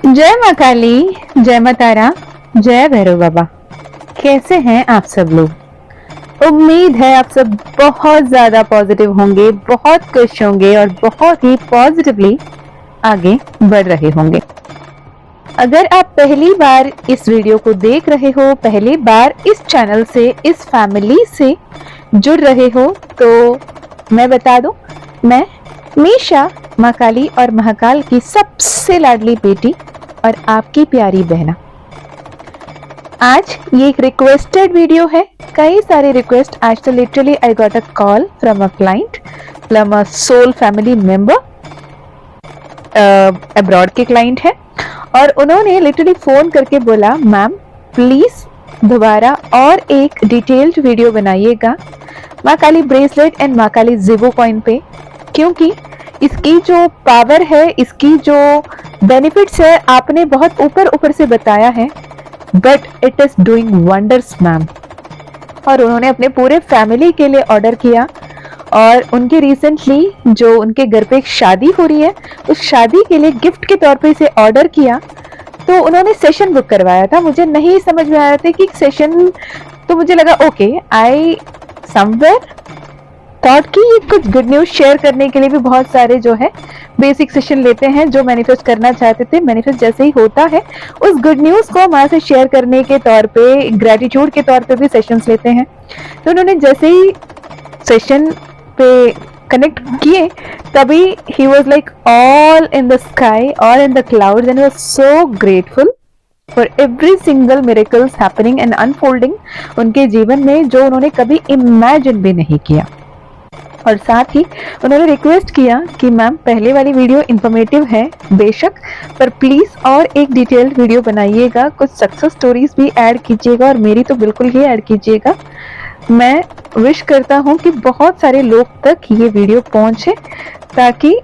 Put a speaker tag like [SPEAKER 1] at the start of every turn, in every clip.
[SPEAKER 1] जय माँ काली, जय माँ तारा, जय भैरव बाबा। कैसे हैं आप सब लोग? उम्मीद है आप सब बहुत ज्यादा पॉजिटिव होंगे, बहुत खुश होंगे और बहुत ही पॉजिटिवली आगे बढ़ रहे होंगे। अगर आप पहली बार इस वीडियो को देख रहे हो, पहली बार इस चैनल से, इस फैमिली से जुड़ रहे हो, तो मैं बता दूं, मैं मीशा, माँ काली और महाकाल की सबसे लाडली बेटी और आपकी प्यारी बहना। आज ये एक रिक्वेस्टेड वीडियो है। कई सारे रिक्वेस्ट। आज तो literally I got a call from a client, from a soul family member, abroad के क्लाइंट है, और उन्होंने लिटरली फोन करके बोला, मैम प्लीज दोबारा और एक डिटेल्ड वीडियो बनाइएगा माँ काली ब्रेसलेट एंड माँ काली ज़िबो कॉइन पे, क्योंकि इसकी जो पावर है, इसकी जो बेनिफिट्स है, आपने बहुत ऊपर ऊपर से बताया है, but it is doing wonders ma'am. और उन्होंने अपने पूरे फैमिली के लिए ऑर्डर किया, और उनके रिसेंटली जो उनके घर पे एक शादी हो रही है, उस शादी के लिए गिफ्ट के तौर पे इसे ऑर्डर किया। तो उन्होंने सेशन बुक करवाया था। मुझे नहीं समझ में आ रहा था कि सेशन, तो मुझे लगा ओके, आई समवेयर थॉट कि ये कुछ गुड न्यूज शेयर करने के लिए भी बहुत सारे जो है बेसिक सेशन लेते हैं, जो मैनिफेस्ट करना चाहते थे, मैनिफेस्ट जैसे ही होता है उस गुड न्यूज को वहां से शेयर करने के तौर पे, ग्रेटिट्यूड के तौर पे भी सेशंस लेते हैं। तो उन्होंने जैसे ही सेशन पे कनेक्ट किए, तभी he was like all in the sky, all in the clouds, and was so grateful for every single miracles happening and unfolding उनके जीवन में, जो उन्होंने कभी इमेजिन भी नहीं किया। और साथ ही उन्होंने रिक्वेस्ट किया कि मैम पहले वाली वीडियो इंफॉर्मेटिव है बेशक, पर प्लीज और एक डिटेल्ड वीडियो बनाइएगा, कुछ सक्सेस स्टोरीज भी ऐड कीजिएगा, और मेरी तो बिल्कुल ही ऐड कीजिएगा। मैं विश करता हूँ कि बहुत सारे लोग तक ये वीडियो पहुंचे, ताकि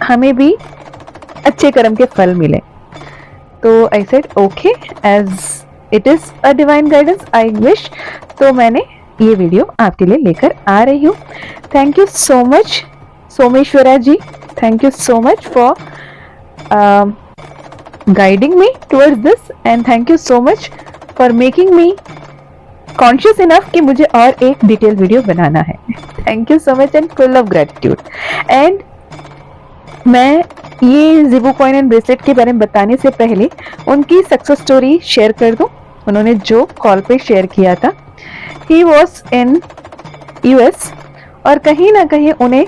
[SPEAKER 1] हमें भी अच्छे कर्म के फल मिले। तो I said okay, as it is a divine guidance, I wish. तो मैंने ये वीडियो आपके लिए लेकर आ रही हूँ। Thank you so much Someshwara ji, thank you so much for guiding me towards this, and thank you so much for making me conscious enough कि मुझे और एक डिटेल वीडियो बनाना है। Thank you so much and full of gratitude. And मैं ये ज़िबो coin and bracelet के बारे में बताने से पहले उनकी सक्सेस स्टोरी शेयर कर दूं। उन्होंने जो कॉल पे शेयर किया था, ही वॉज इन यूएस, और कहीं ना कहीं उन्हें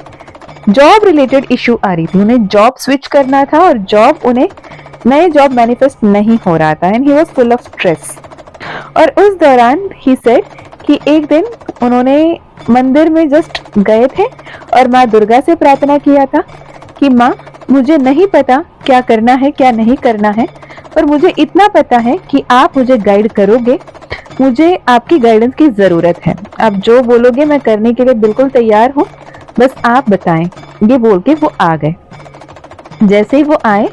[SPEAKER 1] जॉब रिलेटेड इशू आ रही थी। उन्हें जॉब स्विच करना था, और जॉब उन्हें नए जॉब मैनिफेस्ट नहीं हो रहा था, and he was full of stress. और उस दौरान ही सेड कि एक दिन उन्होंने मंदिर में जस्ट गए थे और माँ दुर्गा से प्रार्थना किया था कि माँ मुझे नहीं पता क्या करना है क्या नहीं करना है, पर मुझे इतना पता है कि आप मुझे गाइड करोगे, मुझे आपकी गाइडेंस की जरूरत है, आप जो बोलोगे मैं करने के लिए बिल्कुल तैयार हूँ, बस आप बताएं। ये बोल के वो आ गए। जैसे ही वो आए,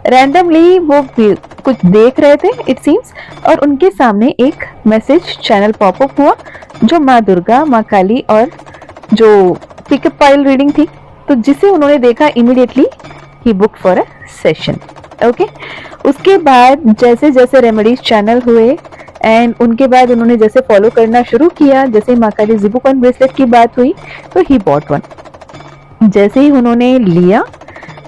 [SPEAKER 1] रैंडमली वो कुछ देख रहे थे इट सीम्स, और उनके सामने एक मैसेज चैनल पॉपअप हुआ, जो माँ दुर्गा, माँ काली और जो पिकअप फाइल रीडिंग थी। तो जिसे उन्होंने देखा, immediately he book for a session. Okay, उसके बाद जैसे जैसे रेमेडीज चैनल हुए, एंड उनके बाद उन्होंने जैसे फॉलो करना शुरू किया, जैसे माँ काली ज़िबो कॉइन ब्रेसलेट की बात हुई, तो ही बॉट वन। जैसे ही उन्होंने लिया,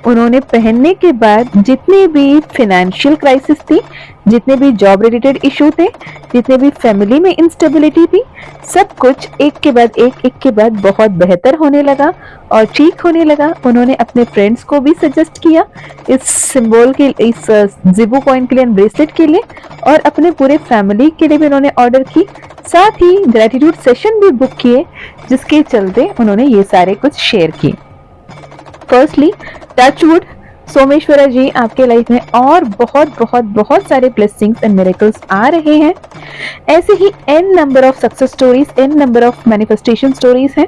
[SPEAKER 1] उन्होंने पहनने के बाद जितनी भी फाइनेंशियल क्राइसिस थी, जितने भी जॉब रिलेटेड इशू थे, जितने भी फैमिली में इंस्टेबिलिटी थी, सब कुछ एक के बाद बहुत बेहतर होने लगा और ठीक होने लगा। उन्होंने अपने फ्रेंड्स को भी सजेस्ट किया इस सिंबल के, इस ज़िबो कॉइन के लिए, ब्रेसलेट के लिए, और अपने पूरे फैमिली के लिए भी उन्होंने ऑर्डर की। साथ ही ग्रेटिट्यूड सेशन भी बुक किए, जिसके चलते उन्होंने ये सारे कुछ शेयर किए। फर्स्टली टचवुड, सोमेश्वरा जी आपके लाइफ में और बहुत बहुत बहुत सारे ब्लेसिंग्स एंड मिरेकल्स आ रहे हैं। ऐसे ही n number of success stories, n number of manifestation stories हैं,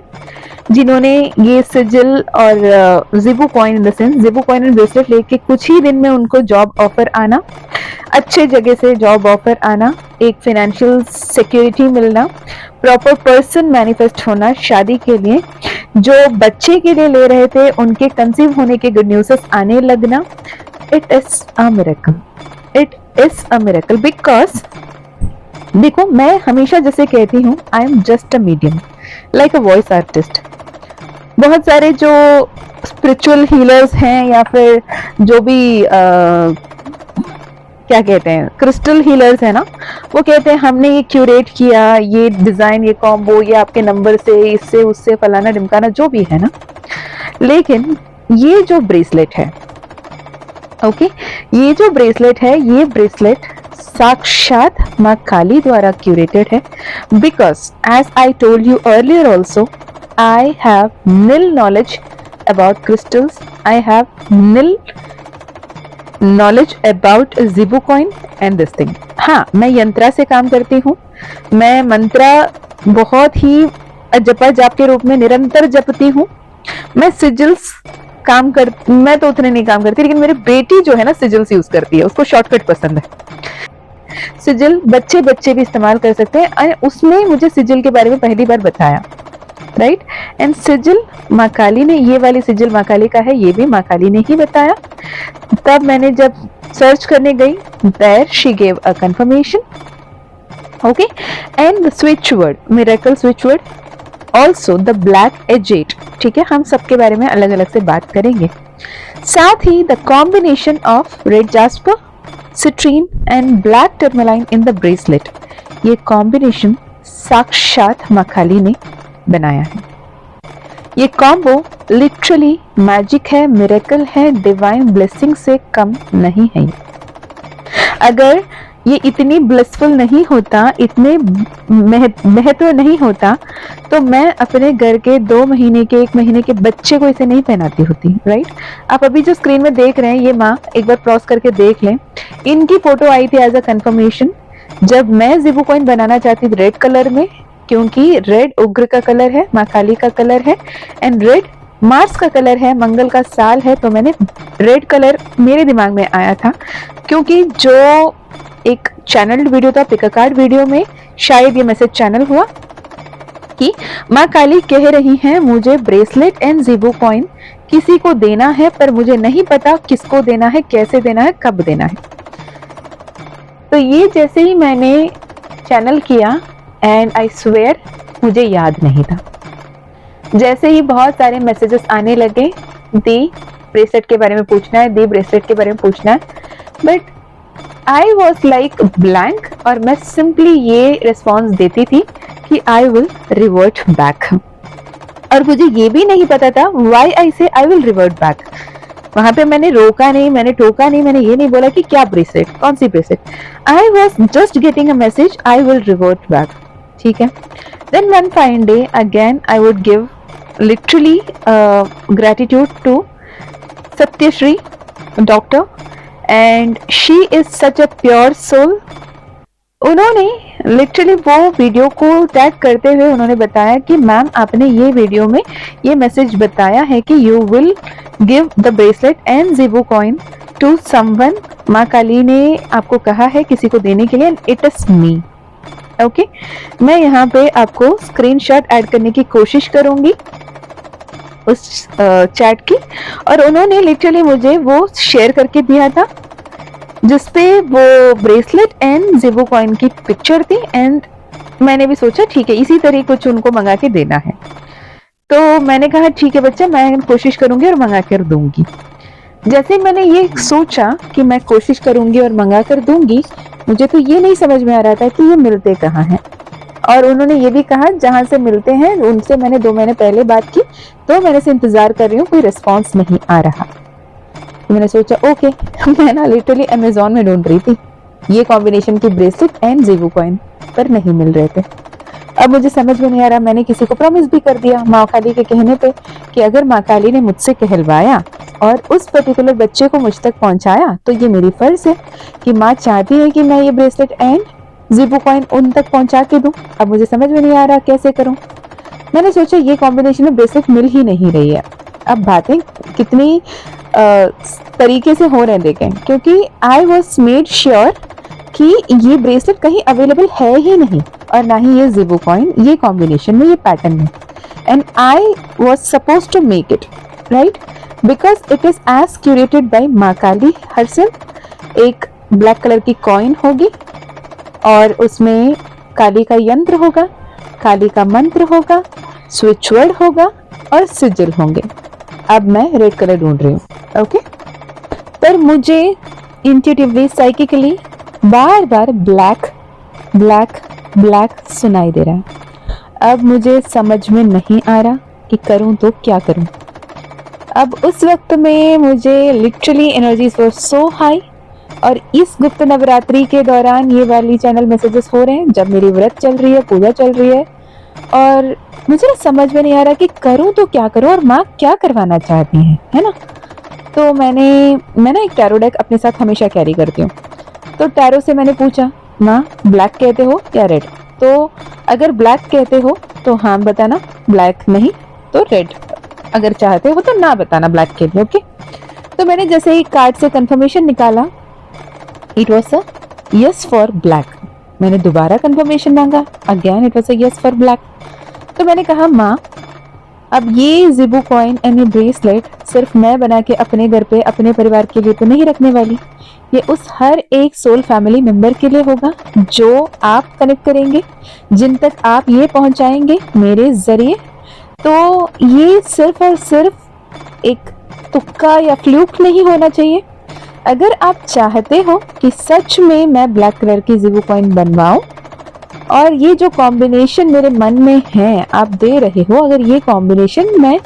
[SPEAKER 1] जिन्होंने ये सिजिल और Zibu coin, in the sense Zibu coin and bracelet लेके कुछ ही दिन में उनको जॉब ऑफर आना, अच्छे जगह से जॉब ऑफर आना, एक फाइनेंशियल सिक्योरिटी मिलना, प्रॉपर पर्सन मैनिफेस्ट होना शादी के लिए, जो बच्चे के लिए ले रहे थे उनके कंसीव होने के गुड न्यूज़ आने लगना। It is a miracle. It is a miracle because देखो, मैं हमेशा जैसे कहती हूँ, I am just a medium, like a voice artist. बहुत सारे जो स्पिरिचुअल हीलर्स हैं या फिर जो भी क्या कहते हैं, क्रिस्टल हीलर्स है ना, वो कहते हैं हमने ये क्यूरेट किया, ये डिजाइन, ये कॉम्बो, ये आपके नंबर से, इससे उससे फलाना ढिमकाना जो भी है ना। लेकिन ये जो ब्रेसलेट है, ओके, ये जो ब्रेसलेट है, ये ब्रेसलेट साक्षात माँ काली द्वारा क्यूरेटेड है। Because as I told you earlier also, I have nil knowledge about crystals, I have nil knowledge about Zibu coin and this thing. हाँ, मैं यंत्रा से काम करती हूँ, मैं मंत्रा बहुत ही जपा जाप के रूप में निरंतर जपती हूँ। मैं सिजिल्स मैं तो उतने नहीं काम करती, लेकिन मेरी बेटी जो है ना सिजिल्स यूज करती है, उसको शॉर्टकट पसंद है। सिजिल बच्चे भी इस्तेमाल कर सकते हैं, और उसने मुझे सिजिल के बारे में पहली बार बताया, राइट। एंड सिजिल माँ काली ने, ये वाली सिजिल माँ काली का है, ये भी माँ काली ने ही बताया। तब मैंने जब सर्च करने गई, there she gave a confirmation, okay. And the switch word, miracle switch word, also the black agate, ठीक है, हम सबके बारे में अलग अलग से बात करेंगे। साथ ही the combination of red jasper, citrine and black tourmaline in the bracelet, ये कॉम्बिनेशन साक्षात माँ काली ने बनाया है। ये कॉम्बो लिटरली मैजिक है, मिरेकल है, डिवाइन ब्लेसिंग से कम नहीं है। अगर ये इतनी ब्लिसफुल नहीं होता, इतने महत्व नहीं होता, तो मैं अपने घर के 2 महीने के 1 महीने के बच्चे को इसे नहीं पहनाती होती, राइट। आप अभी जो स्क्रीन में देख रहे हैं, ये माँ एक बार क्रॉस करके देख लें, इनकी फोटो आई थी एज अ कंफर्मेशन जब मैं जिबू कॉइन बनाना चाहती थी रेड कलर में, क्योंकि रेड उग्र का कलर है, माँ काली का कलर है, एंड रेड मार्स का कलर है, मंगल का साल है। तो मैंने रेड कलर मेरे दिमाग में आया था, क्योंकि जो एक चैनल्ड वीडियो था, पिक अ कार्ड वीडियो में शायद ये मैसेज चैनल हुआ कि माँ काली कह रही हैं मुझे ब्रेसलेट एंड जिबू कॉइन किसी को देना है, पर मुझे नहीं पता किसको देना है, कैसे देना है, कब देना है। तो ये जैसे ही मैंने चैनल किया, एंड आई स्वेयर मुझे याद नहीं था। जैसे ही बहुत सारे मैसेजेस आने लगे, दी ब्रेसलेट के बारे में पूछना है, दी ब्रेसलेट के बारे में पूछना है, but I was like blank, और मैं सिंपली ये रिस्पॉन्स देती थी कि आई विल रिवर्ट बैक। और मुझे ये भी नहीं पता था व्हाई आई से आई विल रिवर्ट बैक। वहां पे मैंने रोका नहीं, मैंने टोका नहीं, मैंने ये नहीं बोला कि क्या ब्रेसलेट, कौन सी bracelet. I was just getting a message, I will revert back, ठीक है। Then one fine day again I would give literally gratitude to Satyashri doctor, and she is such a pure soul. उन्होंने literally वो video को tag करते हुए उन्होंने बताया कि मैम आपने ये वीडियो में ये मैसेज बताया है कि you will give the bracelet and Zibu coin to someone, माँ काली ने आपको कहा है किसी को देने के लिए, and it is me, okay. मैं यहाँ पे आपको स्क्रीनशॉट ऐड करने की कोशिश करूंगी उस चैट की, और उन्होंने लिटरली मुझे वो शेयर करके दिया था, जिसपे वो ब्रेसलेट एंड जिबू कॉइन की पिक्चर थी। एंड मैंने भी सोचा ठीक है, इसी तरह कुछ उनको मंगा के देना है। तो मैंने कहा ठीक है बच्चा, मैं कोशिश करूंगी और मंगा कर दूंगी। जैसे मैंने ये सोचा कि मैं कोशिश करूंगी और मंगा कर दूंगी, मुझे तो ये नहीं समझ में आ रहा था कि ये मिलते कहाँ हैं। और उन्होंने ये भी कहा जहां से मिलते हैं उनसे मैंने 2 महीने पहले बात की, 2 महीने से इंतजार कर रही हूँ, कोई रिस्पॉन्स नहीं आ रहा। मैंने सोचा ओके, मैं ना लिटरली अमेजोन में ढूंढ रही थी ये कॉम्बिनेशन की ब्रेसलेट एंड जिबू कॉइन, पर नहीं मिल रहे थे। अब मुझे समझ में नहीं आ रहा, मैंने किसी को प्रॉमिस भी कर दिया माँ काली के कहने पे कि अगर माँ काली ने मुझसे कहलवाया और उस पर्टिकुलर बच्चे को मुझ तक पहुंचाया, तो ये मेरी फर्ज है कि माँ चाहती है कि मैं ये ब्रेसलेट एंड जिबू कॉइन उन तक पहुंचा के दूं। अब मुझे समझ में नहीं आ रहा कैसे करूं। मैंने सोचा ये कॉम्बिनेशन में ब्रेसलेट मिल ही नहीं रही है। अब बातें कितनी तरीके से हो रहे हैं देखें, क्योंकि आई वॉज मेड श्योर कि ये ब्रेसलेट कहीं अवेलेबल है ही नहीं, और ना ही ये जिबू कॉइन ये कॉम्बिनेशन में, ये पैटर्न में। And I was suppose to make it right, because it is as curated by माँ काली हरसेल्फ। एक ब्लैक कलर की कॉइन होगी और उसमें काली का यंत्र होगा, काली का मंत्र होगा, स्विच वर्ड होगा और सिजिल होंगे। अब मैं रेड कलर ढूंढ रही हूँ। ओके, पर मुझे इंट्यूटिवली, साइकिकली बार बार ब्लैक ब्लैक ब्लैक सुनाई दे रहा है। अब मुझे समझ में नहीं आ रहा कि करूं तो क्या करूं। अब उस वक्त में मुझे लिटरली एनर्जीज वर सो हाई, और इस गुप्त नवरात्रि के दौरान ये वाली चैनल मैसेजेस हो रहे हैं जब मेरी व्रत चल रही है, पूजा चल रही है, और मुझे ना समझ में नहीं आ रहा कि करूं तो क्या करूं और माँ क्या करवाना चाहती हैं, है ना। तो मैं ना एक टैरो डेक अपने साथ हमेशा कैरी करती हूँ। तो टैरो से मैंने पूछा, माँ ब्लैक कहते हो या रेड? तो अगर ब्लैक कहते हो तो हाँ बताना, ब्लैक नहीं तो रेड, अगर चाहते हो तो ना बताना ब्लैक के लिए। ओके, तो मैंने जैसे ही कार्ड से कंफर्मेशन निकाला, it was a yes for black. मैंने दोबारा कंफर्मेशन मांगा, again it was a yes for black. तो मैंने कहा, माँ अब ये जिबू कॉइन एंड ये ब्रेसलेट सिर्फ मैं बना के अपने घर पे अपने परिवार के लिए तो नहीं रखने वाली, ये उस हर एक सोल फैमिली मेंबर के लिए होगा जो आप कनेक्ट करेंगे, जिन तक आप ये पहुंचाएंगे मेरे जरिए। तो ये सिर्फ और सिर्फ एक तुक्का या फ्लूक नहीं होना चाहिए। अगर आप चाहते हो कि सच में मैं ब्लैक कलर की जिबू कॉइन बनवाऊं, और ये जो कॉम्बिनेशन मेरे मन में है आप दे रहे हो, अगर ये कॉम्बिनेशन मैं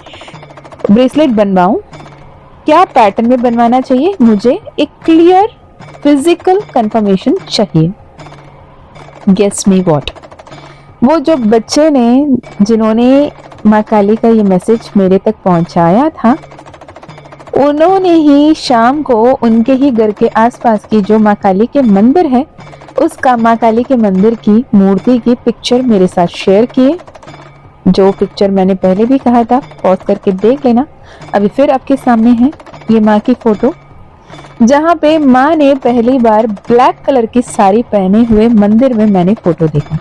[SPEAKER 1] ब्रेसलेट बनवाऊं, क्या पैटर्न में बनवाना चाहिए, मुझे एक क्लियर फिजिकल कंफर्मेशन चाहिए। Guess me what? वो जो बच्चे ने, जिन्होंने माँ काली का ये मैसेज मेरे तक पहुंचाया था, उन्होंने ही शाम को उनके ही घर के आसपास की जो माँ काली के मंदिर है, उसका माँ काली के मंदिर की मूर्ति की पिक्चर मेरे साथ शेयर किए। जो पिक्चर मैंने पहले भी कहा था, पॉज करके देख लेना, अभी फिर आपके सामने है ये माँ की फोटो, जहाँ पे माँ ने पहली बार ब्लैक कलर की साड़ी पहने हुए मंदिर में मैंने फोटो देखा।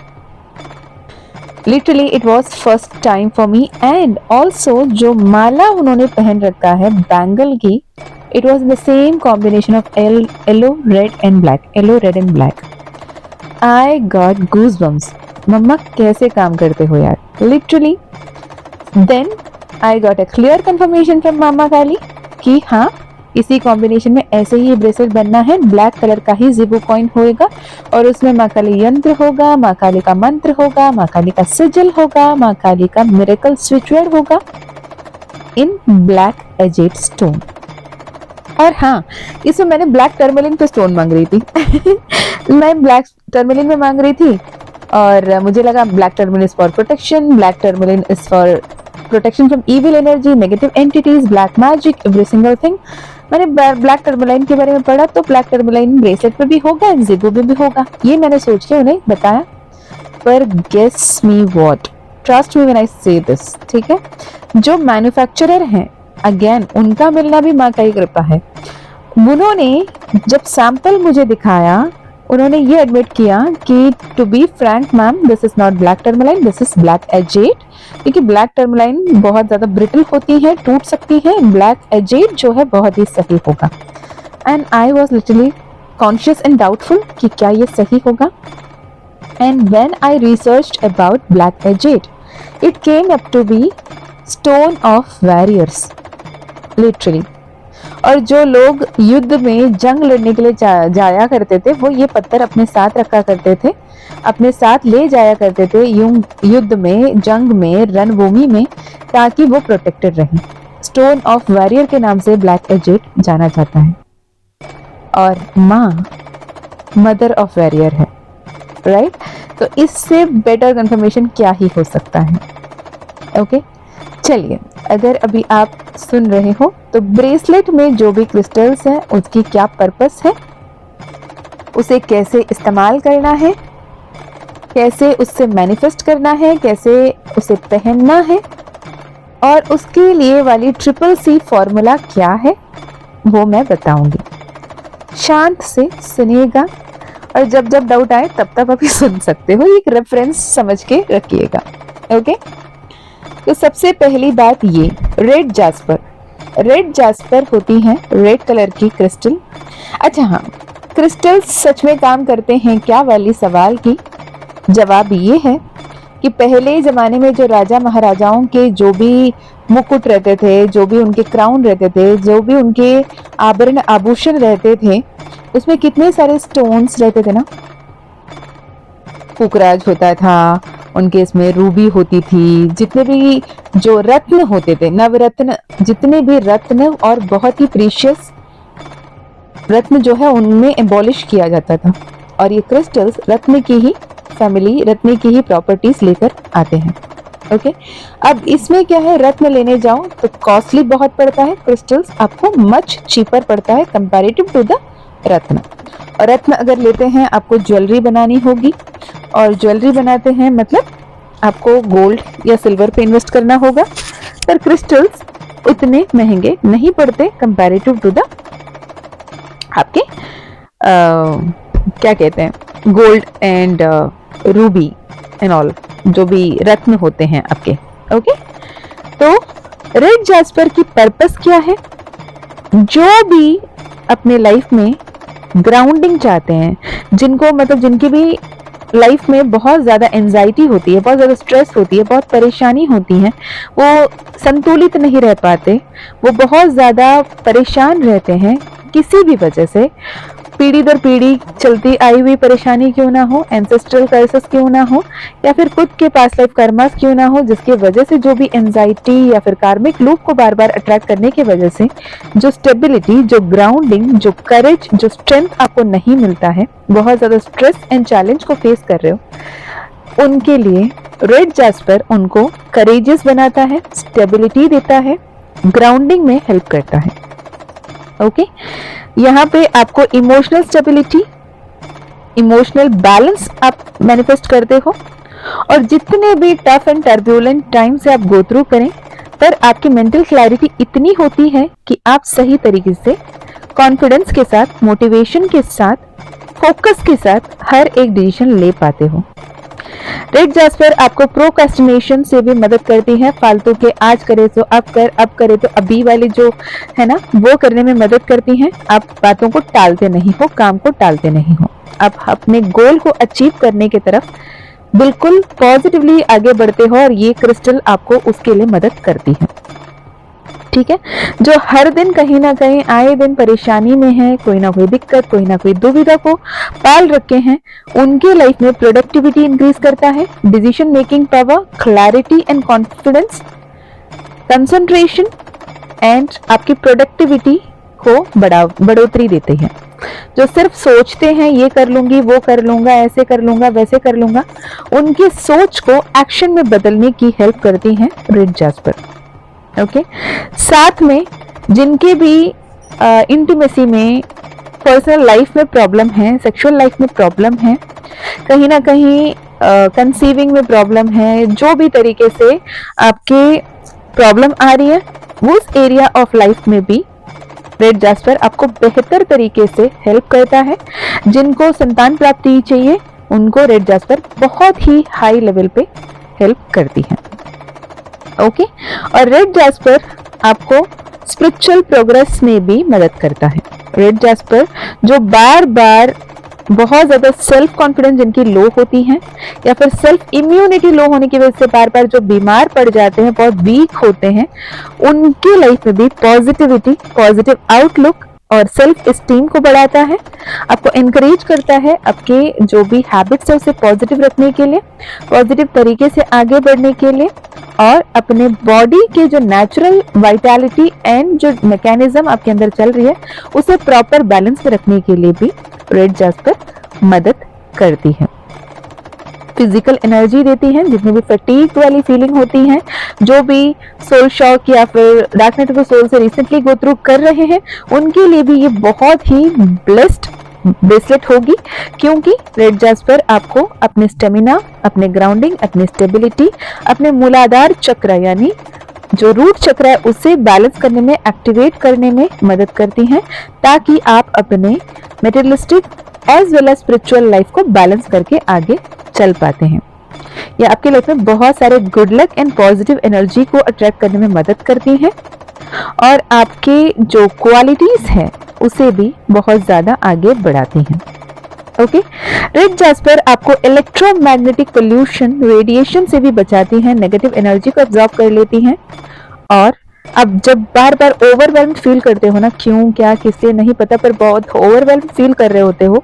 [SPEAKER 1] Literally it was first time for me. And also जो माला उन्होंने पहन रखा है बैंगल की, it was the same combination of yellow red and black, yellow red and black. I got goosebumps. मम्मा कैसे काम करते हो यार, literally. Then I got a clear confirmation from मामा काली कि हाँ, इसी कॉम्बिनेशन में ऐसे ही ब्रेसलेट बनना है, ब्लैक कलर का ही जिबू कॉइन होएगा, और उसमें माँ काली यंत्र होगा, माँ काली का मंत्र होगा, माँ काली का सिजिल होगा, माँ काली का मिरेकल स्विच वर्ड होगा इन ब्लैक एजेड स्टोन। और हाँ, इसमें मैंने ब्लैक टर्मलिन पे स्टोन मांग रही थी मैं ब्लैक टर्मलिन में मांग रही थी, और मुझे लगा black tourmaline is for protection, black tourmaline is for protection from evil energy, negative entities, black magic, every single thing. मैंने ब्लैक टर्मलाइन के बारे में पढ़ा, तो ब्लैक टर्मलाइन ब्रेसलेट पे भी होगा, जिबू पे भी होगा, ये मैंने सोच के उन्हें बताया। पर guess me what, trust me when I say this, ठीक है, जो मैन्युफैक्चरर हैं, अगेन उनका मिलना भी माँ का ही कृपा है। उन्होंने जब सैंपल मुझे दिखाया, उन्होंने ये एडमिट किया कि to be frank ma'am, this is not black tourmaline, this is black agate, क्योंकि ब्लैक टर्मलाइन बहुत ज्यादा ब्रिटल होती है, टूट सकती है, ब्लैक एजेड जो है बहुत ही सही होगा। And I was literally conscious and doubtful कि क्या ये सही होगा। And when I researched about black agate, it came up to be stone of warriors, literally. और जो लोग युद्ध में जंग लड़ने के लिए जाया करते थे, वो ये पत्थर अपने साथ रखा करते थे, अपने साथ ले जाया करते थे युद्ध में, जंग में, रणभूमि में, ताकि वो प्रोटेक्टेड रहें। स्टोन ऑफ वॉरियर के नाम से ब्लैक एजेड जाना जाता है, और माँ मदर ऑफ वॉरियर है, राइट। तो इससे बेटर कंफर्मेशन क्या ही हो सकता है। ओके, चलिए, अगर अभी आप सुन रहे हो तो ब्रेसलेट में जो भी क्रिस्टल्स हैं उसकी क्या पर्पस है, उसे कैसे इस्तेमाल करना है, कैसे उससे मैनिफेस्ट करना है, कैसे उसे पहनना है, और उसके लिए वाली CCC फॉर्मूला क्या है, वो मैं बताऊंगी। शांत से सुनिएगा, और जब जब डाउट आए तब तब आप सुन सकते हो, एक रेफरेंस समझ के रखिएगा। ओके, तो सबसे पहली बात ये, रेड जास्पर। रेड जास्पर होती है रेड कलर की क्रिस्टल। अच्छा हाँ, क्रिस्टल्स सच में काम करते हैं क्या वाली सवाल की जवाब ये है कि पहले ज़माने में जो राजा महाराजाओं के जो भी मुकुट रहते थे, जो भी उनके क्राउन रहते थे, जो भी उनके आभरण आभूषण रहते थे, उसमें कितने सारे स्टोन्स रहते थे ना। पुखराज होता था, उनके इसमें रूबी होती थी, जितने भी जो रत्न होते थे, नवरत्न, जितने भी रत्न और बहुत ही प्रीशियस रत्न जो है उनमें एम्बॉलिश किया जाता था। और ये क्रिस्टल्स रत्न की ही फैमिली, रत्न की ही प्रॉपर्टीज लेकर आते हैं। ओके, अब इसमें क्या है, रत्न लेने जाओ तो कॉस्टली बहुत पड़ता है, क्रिस्टल्स आपको मच चीपर पड़ता है कंपैरेटिव टू द रत्न। और रत्न अगर लेते हैं आपको ज्वेलरी बनानी होगी, और ज्वेलरी बनाते हैं मतलब आपको गोल्ड या सिल्वर पे इन्वेस्ट करना होगा, पर क्रिस्टल्स उतने महंगे नहीं पड़ते कंपैरेटिव टू द आपके क्या कहते हैं gold and Ruby and all, जो भी रत्न होते हैं आपके। ओके, तो रेड जैस्पर की पर्पस क्या है? जो भी अपने लाइफ में ग्राउंडिंग चाहते हैं, जिनको मतलब जिनकी भी लाइफ में बहुत ज़्यादा एंजाइटी होती है, बहुत ज़्यादा स्ट्रेस होती है, बहुत परेशानी होती है, वो संतुलित नहीं रह पाते, वो बहुत ज़्यादा परेशान रहते हैं किसी भी वजह से, पीढ़ी दर पीढ़ी चलती आई हुई परेशानी क्यों ना हो, एंसेस्ट्रल कर्सेस क्यों ना हो, या फिर खुद के पास्ट लाइफ कर्मास क्यों ना हो, जिसकी वजह से जो भी एंजाइटी या फिर कार्मिक लूप को बार बार अट्रैक्ट करने की वजह से जो स्टेबिलिटी, जो ग्राउंडिंग, जो करेज, जो स्ट्रेंथ आपको नहीं मिलता है, बहुत ज़्यादा स्ट्रेस एंड चैलेंज को फेस कर रहे हो, उनके लिए रेड जैस्पर उनको करेजियस बनाता है, स्टेबिलिटी देता है, ग्राउंडिंग में हेल्प करता है। ओके, यहाँ पे आपको इमोशनल स्टेबिलिटी, इमोशनल बैलेंस आप मैनिफेस्ट करते हो, और जितने भी टफ एंड टर्ब्यूलेंट टाइम से आप गो थ्रू करें, पर आपकी मेंटल क्लैरिटी इतनी होती है कि आप सही तरीके से कॉन्फिडेंस के साथ, मोटिवेशन के साथ, फोकस के साथ हर एक डिसीजन ले पाते हो। रेड जैस्पर आपको प्रोक्रेस्टिनेशन से भी मदद करती है, फालतू के आज करे तो अब कर, अब करे तो अभी वाले जो है ना, वो करने में मदद करती हैं। आप बातों को टालते नहीं हो, काम को टालते नहीं हो, आप अपने गोल को अचीव करने की तरफ बिल्कुल पॉजिटिवली आगे बढ़ते हो, और ये क्रिस्टल आपको उसके लिए मदद करती है। ठीक है, जो हर दिन कहीं ना कहीं आए दिन परेशानी में है, कोई ना कोई दिक्कत, कोई ना कोई दुविधा को पाल रखे हैं, उनके लाइफ में प्रोडक्टिविटी इंक्रीज करता है, decision making power, clarity and confidence, concentration and आपकी प्रोडक्टिविटी को बढ़ोतरी देते हैं। जो सिर्फ सोचते हैं ये कर लूंगी, वो कर लूंगा, ऐसे कर लूंगा, वैसे कर लूंगा, उनकी सोच को एक्शन में बदलने की हेल्प करती हैं रेड जैस्पर। ओके, साथ में जिनके भी इंटीमेसी में, पर्सनल लाइफ में प्रॉब्लम है, सेक्सुअल लाइफ में प्रॉब्लम है, कहीं ना कहीं कंसीविंग में प्रॉब्लम है, जो भी तरीके से आपके प्रॉब्लम आ रही है, उस एरिया ऑफ लाइफ में भी रेड जैस्पर आपको बेहतर तरीके से हेल्प करता है। जिनको संतान प्राप्ति चाहिए, उनको रेड जैस्पर बहुत ही हाई लेवल पे हेल्प करती है। ओके, और रेड जैस्पर आपको स्पिरिचुअल प्रोग्रेस में भी मदद करता है। रेड जैस्पर जो बार बार बहुत ज़्यादा सेल्फ कॉन्फिडेंस जिनकी लो होती है, या फिर सेल्फ इम्यूनिटी लो होने की वजह से बार बार जो बीमार पड़ जाते हैं, बहुत वीक होते हैं, उनकी लाइफ में भी पॉजिटिविटी, पॉजिटिव आउटलुक और सेल्फ एस्टीम को बढ़ाता है, आपको एनकरेज करता है आपके जो भी हैबिट्स है उसे पॉजिटिव रखने के लिए, पॉजिटिव तरीके से आगे बढ़ने के लिए, और अपने बॉडी के जो नेचुरल वाइटैलिटी एंड जो मैकेनिज्म आपके अंदर चल रही है उसे प्रॉपर बैलेंस में रखने के लिए भी रेड जैस्पर मदद करती है। फिजिकल एनर्जी देती है, जितनी भी फटीग वाली फीलिंग होती है, जो भी सोल शॉक या फिर dark night of the soul से रिसेंटली गो थ्रू कर रहे हैं, उनके लिए भी ये बहुत ही ब्लेस्ड ब्रेसलेट होगी, क्योंकि रेड जैस्पर आपको अपने स्टेमिना, अपने ग्राउंडिंग, अपने स्टेबिलिटी, अपने मूलाधार चक्र यानी जो रूट चक्र है उसे बैलेंस करने में, एक्टिवेट करने में मदद करती हैं, ताकि आप अपने materialistic as well as spiritual life को बैलेंस करके आगे चल पाते हैं। यह आपके लाइफ में बहुत सारे good luck and positive energy को अट्रैक्ट करने में मदद करती हैं, और आपके जो क्वालिटीज हैं उसे भी बहुत ज़्यादा आगे बढ़ाती हैं। ओके, रेड जैस्पर आपको इलेक्ट्रोमैग्नेटिक पोल्यूशन रेडिएशन से भी बचाती हैं, नेगेटिव एनर्जी को एब्जॉर्ब कर लेती हैं। और अब जब बार बार ओवरवेल्म फील करते हो ना, क्यों क्या किससे नहीं पता, पर बहुत ओवरवेल्म फील कर रहे होते हो,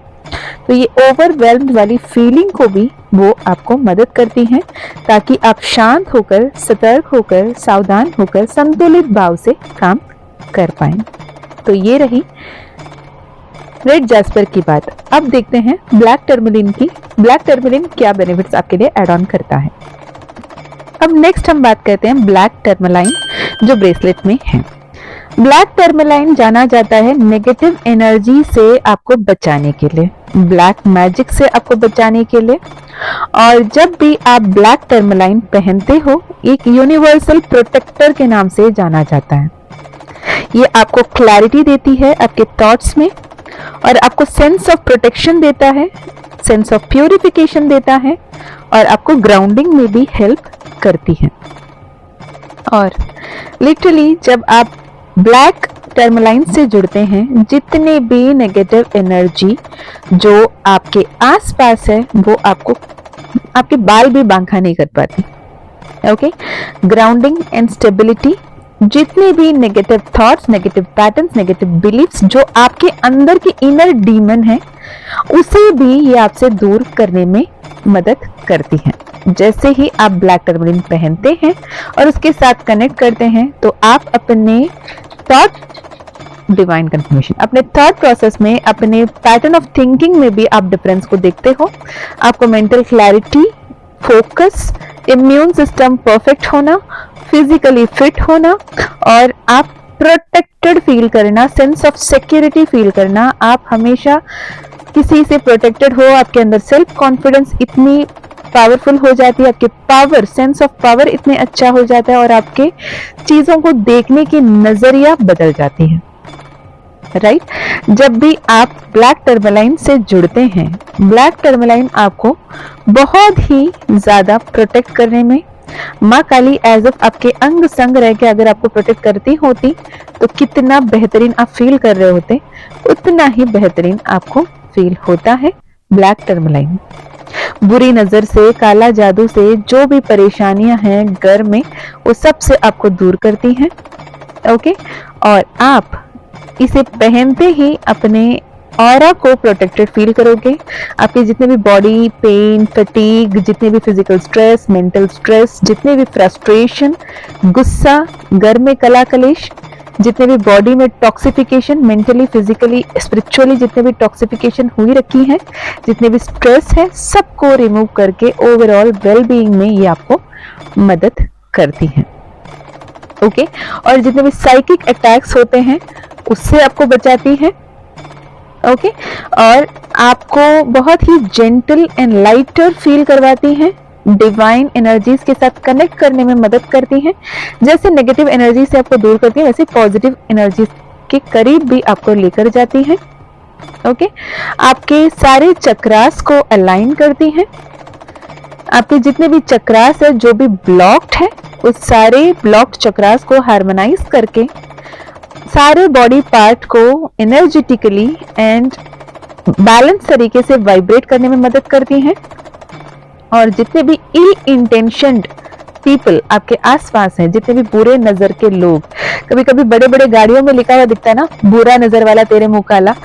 [SPEAKER 1] तो ये ओवरवेल्म वाली फीलिंग को भी वो आपको मदद करती हैं, ताकि आप शांत होकर, सतर्क होकर, सावधान होकर संतुलित भाव से काम कर पाएं। तो ये रही रेड जैस्पर की बात। अब देखते हैं ब्लैक टर्मलिन की। ब्लैक टर्मलिन क्या बेनिफिट्स आपके लिए ऐड ऑन करता है। अब नेक्स्ट हम बात करते हैं ब्लैक टर्मलाइन जो ब्रेसलेट में है। ब्लैक टर्मलाइन जाना जाता है नेगेटिव एनर्जी से आपको बचाने के लिए, ब्लैक मैजिक से आपको बचाने के लिए। और जब भी आप ब्लैक टर्मलाइन पहनते हो, एक यूनिवर्सल प्रोटेक्टर के नाम से जाना जाता है। ये आपको क्लैरिटी देती है आपके थॉट्स में, और आपको सेंस ऑफ प्रोटेक्शन देता है, सेंस ऑफ प्यूरिफिकेशन देता है, और आपको ग्राउंडिंग में भी हेल्प करती है। और लिटरली जब आप ब्लैक टर्मलाइन से जुड़ते हैं, जितने भी नेगेटिव एनर्जी जो आपके आसपास है, वो आपको आपके बाल भी बांका नहीं कर पाती। ओके, ग्राउंडिंग एंड स्टेबिलिटी, जितने भी negative thoughts, negative patterns, negative beliefs जो आपके अंदर की इनर डीमन है, उसे भी ये आपसे दूर करने में मदद करती है। जैसे ही आप ब्लैक टर्मलिन पहनते हैं और उसके साथ कनेक्ट करते हैं, तो आप अपने थॉट डिवाइन कंफर्मेशन, अपने थॉट प्रोसेस में, अपने पैटर्न ऑफ थिंकिंग में भी आप डिफरेंस को देखते हो। आपको mental clarity, focus, immune system perfect होना, फिजिकली फिट होना, और आप प्रोटेक्टेड फील करना, सेंस ऑफ सिक्योरिटी फील करना, आप हमेशा किसी से प्रोटेक्टेड हो, आपके अंदर सेल्फ कॉन्फिडेंस इतनी पावरफुल हो जाती है, आपके पावर, सेंस ऑफ पावर इतने अच्छा हो जाता है, और आपके चीजों को देखने की नजरिया बदल जाती है। राइट, जब भी आप ब्लैक टर्मलाइन से जुड़ते हैं, ब्लैक टर्मलाइन आपको बहुत ही ज्यादा प्रोटेक्ट करने में, माँ काली एज ऑफ आपके अंग संग रह के अगर आपको प्रोटेक्ट करती होती, तो कितना बेहतरीन आप फील कर रहे होते, उतना ही बेहतरीन आपको फील होता है ब्लैक टर्मलाइन। बुरी नजर से, काला जादू से जो भी परेशानियां हैं घर में, वो सब से आपको दूर करती हैं। ओके, और आप इसे पहनते ही अपने ऑरा को प्रोटेक्टेड फील करोगे। आपके जितने भी बॉडी पेन, फटीग, जितने भी फिजिकल स्ट्रेस, मेंटल स्ट्रेस, जितने भी फ्रस्ट्रेशन, गुस्सा, घर में कला कलेश, जितने भी बॉडी में टॉक्सिफिकेशन, मेंटली, फिजिकली, स्पिरिचुअली जितने भी टॉक्सिफिकेशन हुई रखी है, जितने भी स्ट्रेस है, सबको रिमूव करके ओवरऑल वेल बीइंग में ये आपको मदद करती है। ओके, और जितने भी साइकिक अटैक्स होते हैं उससे आपको बचाती है। ओके, और आपको बहुत ही जेंटल एंड लाइटर फील करवाती हैं, डिवाइन एनर्जीज के साथ कनेक्ट करने में मदद करती हैं। जैसे नेगेटिव एनर्जी से आपको दूर करती है, वैसे पॉजिटिव एनर्जीज के करीब भी आपको लेकर जाती हैं। ओके, आपके सारे चक्रास को अलाइन करती हैं। आपके जितने भी चक्रास है जो भी ब्लॉक्ड है, उस सारे ब्लॉक्ड चक्रास को हार्मोनाइज करके सारे बॉडी पार्ट को एनर्जेटिकली एंड बैलेंस तरीके से वाइब्रेट करने में मदद करती हैं। और जितने भी इल इंटेंशन्ड पीपल आपके आसपास हैं, जितने भी बुरे नजर के लोग, कभी कभी बड़े बड़े गाड़ियों में लिखा हुआ दिखता है ना, बुरा नजर वाला तेरे मुंह काला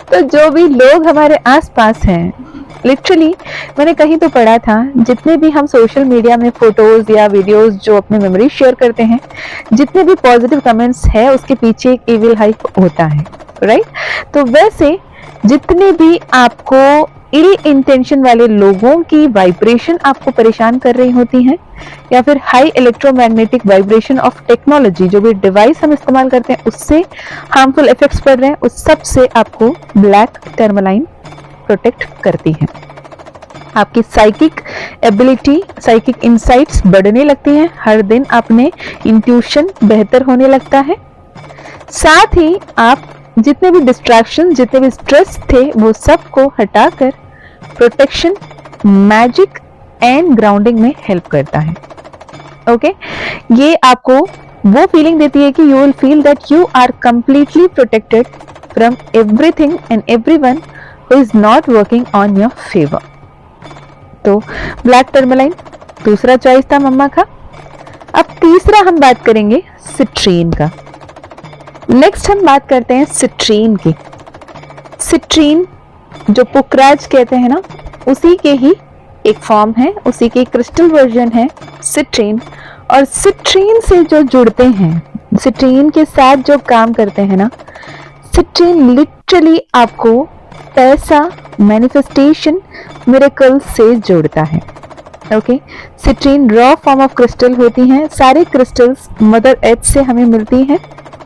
[SPEAKER 1] तो जो भी लोग हमारे आसपास हैं, लिटरली मैंने कहीं तो पढ़ा था, जितने भी हम सोशल मीडिया में फोटोज या वीडियोस जो अपने मेमोरी शेयर करते हैं, जितने भी पॉजिटिव कमेंट्स है, उसके पीछे एक इविल हाइप होता है। राइट, तो वैसे जितने भी आपको इल इंटेंशन वाले लोगों की वाइब्रेशन आपको परेशान कर रही होती हैं, या फिर high electromagnetic vibration of technology, जो भी डिवाइस हम इस्तेमाल करते हैं, उससे हार्मफुल इफेक्ट्स पड़ रहे हैं, उस सब से आपको ब्लैक टर्मलाइन प्रोटेक्ट करती है। आपकी साइकिक एबिलिटी, साइकिक इंसाइट्स बढ़ने लगती हैं, हर दिन अपने इंट्यूशन बेहतर होने लगता है। साथ ही आप जितने भी डिस्ट्रैक्शन, जितने भी स्ट्रेस थे, वो सब को हटाकर प्रोटेक्शन, मैजिक एंड ग्राउंडिंग में हेल्प करता है। ओके, ये आपको वो फीलिंग देती है कि you will feel that you are completely protected from everything and everyone who is not working on your favour. तो ब्लैक टर्मलाइन दूसरा चॉइस था मम्मा का। अब तीसरा हम बात करेंगे सिट्रीन का। नेक्स्ट हम बात करते हैं सिट्रीन की। सिट्रीन जो पुखराज कहते हैं ना, उसी के ही एक फॉर्म है, उसी के क्रिस्टल वर्जन है सिट्रीन। और सिट्रीन से जो जुड़ते हैं, सिट्रीन के साथ जो काम करते हैं ना, सिट्रीन लिटरली आपको पैसा, मैनिफेस्टेशन, मिरेकल से जोड़ता है। Okay, citrine raw form of crystal होती हैं। सारे क्रिस्टल्स मदर अर्थ से हमें मिलती हैं,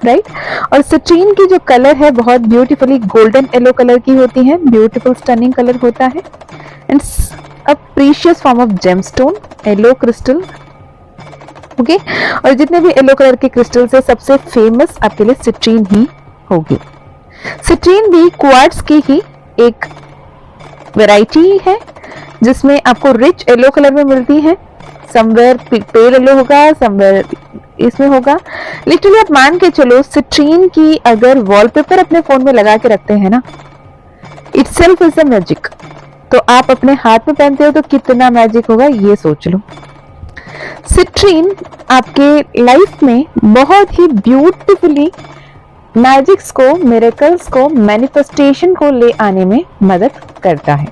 [SPEAKER 1] राइट। और सिट्रीन की जो कलर है बहुत ब्यूटीफुली गोल्डन येलो कलर की होती है, ब्यूटीफुल स्टनिंग कलर होता है। And a precious form of gemstone, yellow crystal. Okay, और जितने भी येलो कलर के क्रिस्टल से सबसे फेमस आपके लिए सिट्रीन ही होगी। सिट्रीन भी क्वार्ट्ज की ही एक वैरायटी है, जिसमें आपको रिच येलो कलर में मिलती है। समवेयर पेल येलो होगा, समवेयर इसमें होगा। लिटरली आप मान के चलो, सिट्रीन की अगर वॉलपेपर अपने फोन में लगा के रखते हैं ना, इटसेल्फ इज अ मैजिक। तो आप अपने हाथ में पहनते हो तो कितना मैजिक होगा, ये सोच लो। सिट्रीन आपके लाइफ में बहुत ही ब्यूटीफुली मैजिक्स को, मिरेकल्स को, मैनिफेस्टेशन को ले आने में मदद करता है।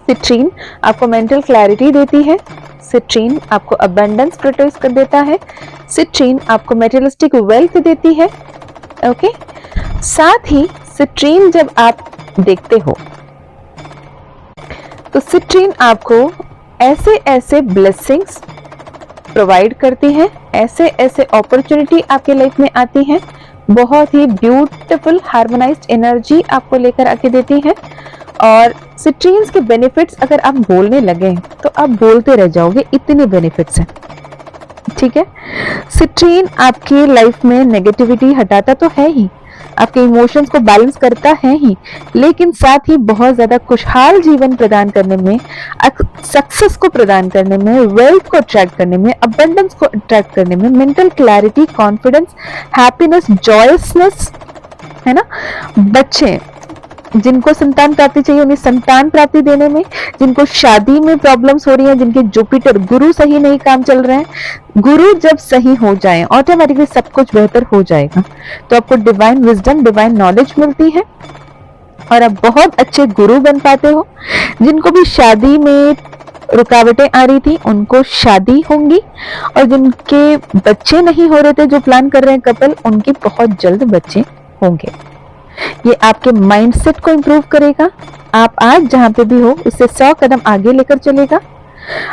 [SPEAKER 1] सिट्रीन आपको मेंटल क्लैरिटी देती है। सिट्रीन आपको अबंडेंस प्रोड्यूस कर देता है। सिट्रीन आपको मेटेरियलिस्टिक वेल्थ देती है। ओके, साथ ही सिट्रीन जब आप देखते हो तो सिट्रीन आपको ऐसे ऐसे ब्लेसिंग्स प्रोवाइड करती है, ऐसे ऐसे अपॉर्चुनिटी आपके लाइफ में आती हैं, बहुत ही ब्यूटीफुल हार्मोनाइज्ड एनर्जी आपको लेकर आके देती है। और सिट्रीन्स के बेनिफिट्स अगर आप बोलने लगे तो आप बोलते रह जाओगे, इतने बेनिफिट्स हैं, ठीक है। सिट्रीन आपकी लाइफ में नेगेटिविटी हटाता तो है ही, आपके इमोशंस को बैलेंस करता है ही, लेकिन साथ ही बहुत ज्यादा खुशहाल जीवन प्रदान करने में, सक्सेस को प्रदान करने में, वेल्थ को अट्रैक्ट करने में, अबंडेंस को अट्रैक्ट करने में, मेंटल क्लैरिटी, कॉन्फिडेंस, हैप्पीनेस, जॉयसनेस, है ना। बच्चे जिनको संतान प्राप्ति चाहिए उन्हें संतान प्राप्ति देने में, जिनको शादी में प्रॉब्लम्स हो रही हैं, जिनके जुपिटर गुरु सही नहीं काम चल रहे हैं, गुरु जब सही हो जाए ऑटोमेटिकली सब कुछ बेहतर हो जाएगा। तो आपको डिवाइन विजडम, डिवाइन नॉलेज मिलती है और आप बहुत अच्छे गुरु बन पाते हो। जिनको भी शादी में रुकावटें आ रही थी उनको शादी होंगी, और जिनके बच्चे नहीं हो रहे थे, जो प्लान कर रहे हैं कपल, उनके बहुत जल्द बच्चे होंगे। ये आपके माइंडसेट को इंप्रूव करेगा। आप आज जहां पे भी हो उससे 100 कदम आगे लेकर चलेगा।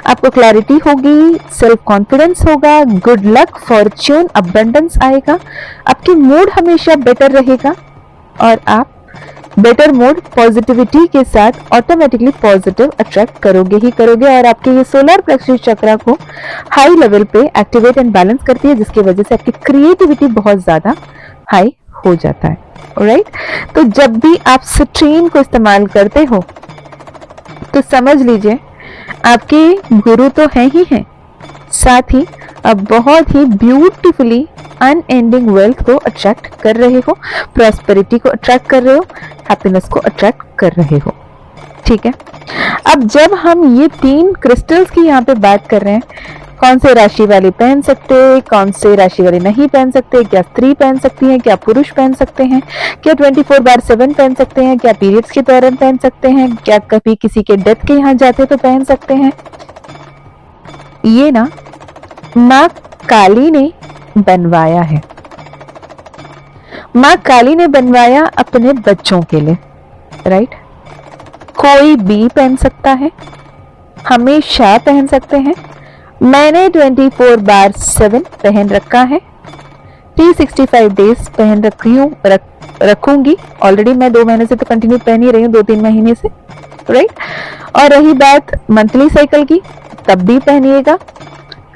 [SPEAKER 1] आपको क्लैरिटी होगी, सेल्फ कॉन्फिडेंस होगा, गुड लक, फॉर्च्यून, अबंडेंस आएगा। आपकी मूड हमेशा बेटर रहेगा और आप बेटर मूड, पॉजिटिविटी के साथ ऑटोमेटिकली पॉजिटिव अट्रैक्ट करोगे ही करोगे। और आपके ये सोलर प्लेक्सस चक्रा को हाई लेवल पे एक्टिवेट एंड बैलेंस करती है, जिसकी वजह से आपकी क्रिएटिविटी बहुत ज्यादा हाई हो जाता है। ऑलराइट, तो जब भी आप सिट्रीन को इस्तेमाल करते हो तो समझ लीजिए आपके गुरु तो हैं ही हैं, साथ ही आप बहुत ही ब्यूटीफुली अनएंडिंग वेल्थ को अट्रैक्ट कर रहे हो, प्रॉस्पेरिटी को अट्रैक्ट कर रहे हो, हैप्पीनेस को अट्रैक्ट कर रहे हो, ठीक है। अब जब हम ये 3 क्रिस्टल्स की यहाँ पे बात कर रहे हैं, कौन से राशि वाले पहन सकते हैं, कौन से राशि वाले नहीं पहन सकते, क्या स्त्री पहन सकती है, क्या पुरुष पहन सकते हैं, क्या 24/7 पहन सकते हैं, क्या पीरियड्स के दौरान पहन सकते हैं, क्या कभी किसी के डेथ के यहाँ जाते तो पहन सकते हैं, ये ना माँ काली ने बनवाया है। माँ काली ने बनवाया अपने बच्चों के लिए, राइट। कोई भी पहन सकता है, हमेशा पहन सकते हैं। मैंने 24/7 पहन रखा है, 365 डेज पहन रखी हूँ, रखूंगी। ऑलरेडी मैं 2 महीने से तो कंटिन्यू पहन ही रही हूँ, 2-3 महीने से, राइट। और रही बात मंथली साइकिल की, तब भी पहनिएगा।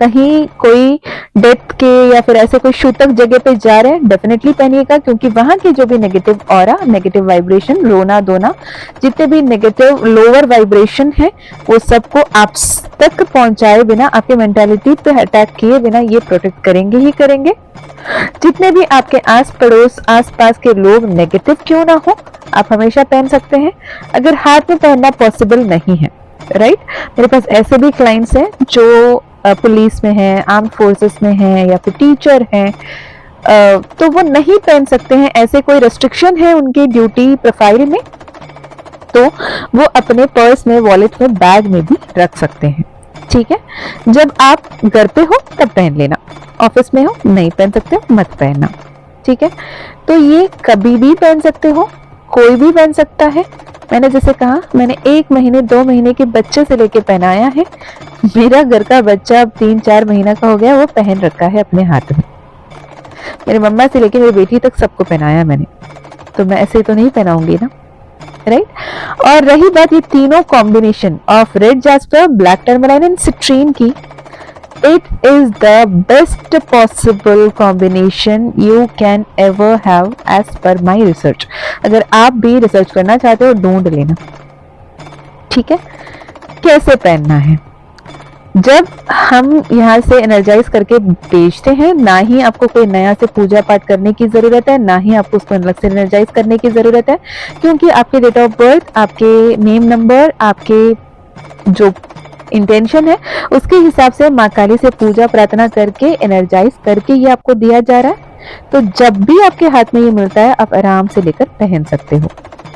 [SPEAKER 1] कहीं कोई डेथ के या फिर ऐसे कोई शूतक जगह पे जा रहे हैं, डेफिनेटली पहनिएगा, क्योंकि वहां की जो भी नेगेटिव ऑरा, नेगेटिव वाइब्रेशन, रोना धोना, जितने भी नेगेटिव लोअर वाइब्रेशन है वो सबको आप तक पहुंचाए बिना, आपके मेंटालिटी पे अटैक किए बिना ये प्रोटेक्ट करेंगे ही करेंगे। जितने भी आपके आस पड़ोस आस पास के लोग नेगेटिव क्यों ना हो, आप हमेशा पहन सकते हैं। अगर हाथ में पहनना पॉसिबल नहीं है, राइट, मेरे पास ऐसे भी क्लाइंट्स हैं जो पुलिस में हैं, आर्म्ड फोर्सेस में हैं या फिर टीचर हैं, तो वो नहीं पहन सकते हैं, ऐसे कोई रेस्ट्रिक्शन है उनकी ड्यूटी प्रोफाइल में, तो वो अपने पर्स में, वॉलेट में, बैग में भी रख सकते हैं। ठीक है, जब आप घर पे हो तब पहन लेना, ऑफिस में हो नहीं पहन सकते हो मत पहनना। ठीक है, तो ये कभी भी पहन सकते हो, कोई भी पहन सकता है। मैंने जैसे कहा, मैंने 1 महीने 2 महीने के बच्चे से लेके पहनाया है। मेरा घर का बच्चा अब 3-4 महीना का हो गया, वो पहन रखा है अपने हाथ में। मेरी मम्मा से लेके मेरी बेटी तक सबको पहनाया मैंने, तो मैं ऐसे तो नहीं पहनाऊंगी ना, राइट। और रही बात ये तीनों combination of red jasper, black tourmaline and citrine की, it is the best possible combination you can ever have as per my research। अगर आप भी रिसर्च करना चाहते हो ढूंढ लेना। ठीक है, कैसे पहनना है? जब हम यहाँ से एनर्जाइज करके बेचते हैं, ना ही आपको कोई नया से पूजा पाठ करने की जरूरत है, ना ही आपको उसको अलग से एनर्जाइज करने की जरूरत है, क्योंकि आपके डेट ऑफ बर्थ, आपके नेम नंबर, आपके जो इंटेंशन है उसके हिसाब से माँ काली से पूजा प्रार्थना करके एनर्जाइज करके ये आपको दिया जा रहा है। तो जब भी आपके हाथ में ये मिलता है, आप आराम से लेकर पहन सकते हो,